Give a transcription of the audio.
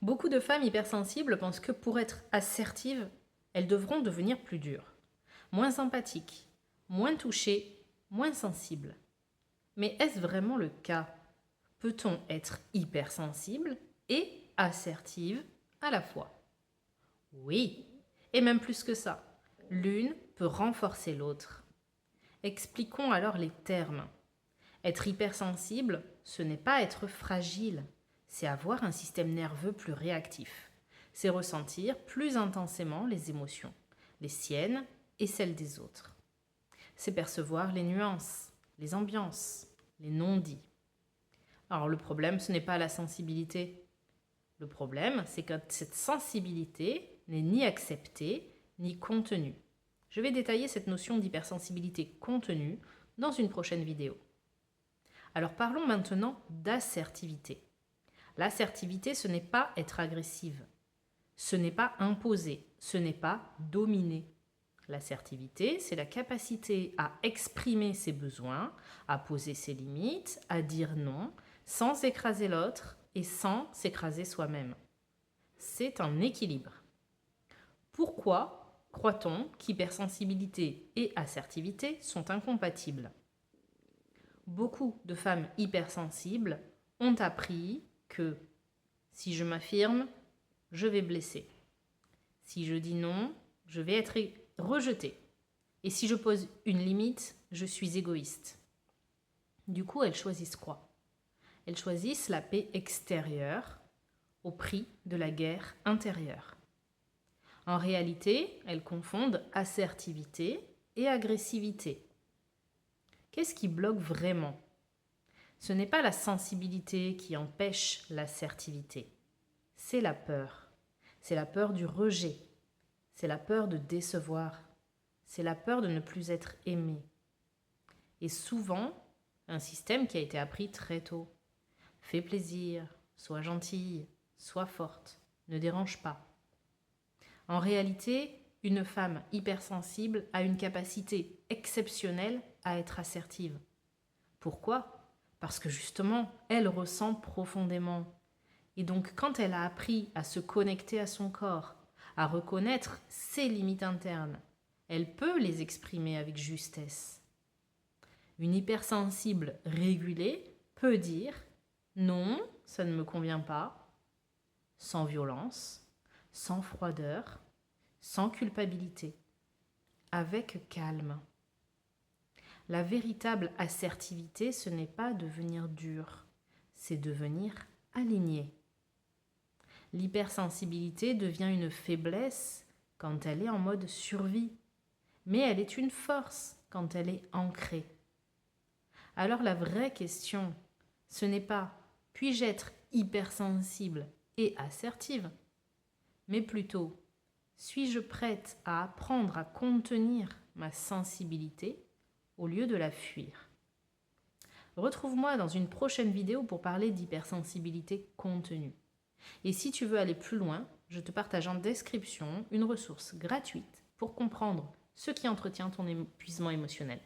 Beaucoup de femmes hypersensibles pensent que pour être assertives, elles devront devenir plus dures, moins empathiques, moins touchées, moins sensibles. Mais est-ce vraiment le cas? Peut-on être hypersensible et assertive à la fois? Oui, et même plus que ça. L'une peut renforcer l'autre. Expliquons alors les termes. Être hypersensible, ce n'est pas être fragile, c'est avoir un système nerveux plus réactif. C'est ressentir plus intensément les émotions, les siennes et celles des autres. C'est percevoir les nuances, les ambiances, les non-dits. Alors le problème, ce n'est pas la sensibilité. Le problème, c'est que cette sensibilité n'est ni acceptée ni contenue. Je vais détailler cette notion d'hypersensibilité contenue dans une prochaine vidéo. Alors parlons maintenant d'assertivité. L'assertivité, ce n'est pas être agressive, ce n'est pas imposer, ce n'est pas dominer. L'assertivité, c'est la capacité à exprimer ses besoins, à poser ses limites, à dire non, sans écraser l'autre et sans s'écraser soi-même. C'est un équilibre. Pourquoi croit-on qu'hypersensibilité et assertivité sont incompatibles? Beaucoup de femmes hypersensibles ont appris que si je m'affirme, je vais blesser. Si je dis non, je vais être rejetée. Et si je pose une limite, je suis égoïste. Du coup, elles choisissent quoi? Elles choisissent la paix extérieure au prix de la guerre intérieure. En réalité, elles confondent assertivité et agressivité. Qu'est-ce qui bloque vraiment? Ce n'est pas la sensibilité qui empêche l'assertivité, c'est la peur. C'est la peur du rejet, c'est la peur de décevoir, c'est la peur de ne plus être aimé. Et souvent, un système qui a été appris très tôt. Fais plaisir, sois gentille, sois forte, ne dérange pas. En réalité, une femme hypersensible a une capacité exceptionnelle à être assertive. Pourquoi? Parce que justement, elle ressent profondément. Et donc, quand elle a appris à se connecter à son corps, à reconnaître ses limites internes, elle peut les exprimer avec justesse. Une hypersensible régulée peut dire non, ça ne me convient pas, sans violence, sans froideur, sans culpabilité, avec calme. La véritable assertivité, ce n'est pas devenir dur, c'est devenir aligné. L'hypersensibilité devient une faiblesse quand elle est en mode survie, mais elle est une force quand elle est ancrée. Alors la vraie question, ce n'est pas puis-je être hypersensible et assertive, mais plutôt suis-je prête à apprendre à contenir ma sensibilité au lieu de la fuir? Retrouve-moi dans une prochaine vidéo pour parler d'hypersensibilité contenue. Et si tu veux aller plus loin, je te partage en description une ressource gratuite pour comprendre ce qui entretient ton épuisement émotionnel.